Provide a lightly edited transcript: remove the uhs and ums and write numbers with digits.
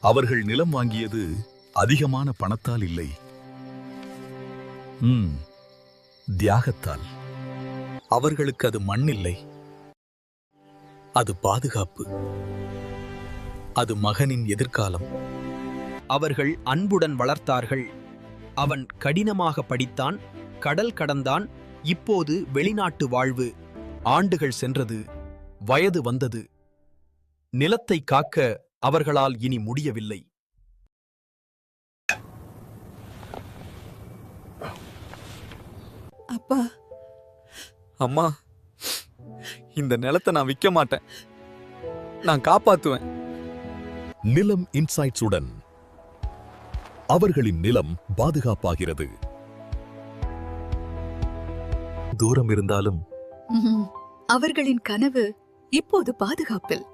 அவர்கள் நிலம் வாங்கியது அதிகமான பணத்தால் இல்லை, தியாகத்தால். அவர்களுக்கு அது மண் இல்லை, அது பாதுகாப்பு, அது மகனின் எதிர்காலம். அவர்கள் அன்புடன் வளர்த்தார்கள். அவன் கடினமாக படித்தான், கடல் கடந்தான். இப்போது வெளிநாட்டு வாழ்வு. ஆண்டுகள் சென்றது, வயது வந்தது. நிலத்தை காக்க அவர்களால் இனி முடியவில்லை. அப்பா, அம்மா, இந்த நிலத்தை நான் விற்க மாட்டேன், நான் காப்பாத்துவேன். நிலம் இன்சைட்ஸ் உடன் அவர்களின் நிலம் பாதுகாப்பாகிறது. தூரம் இருந்தாலும் அவர்களின் கனவு இப்போது பாதுகாப்பில்.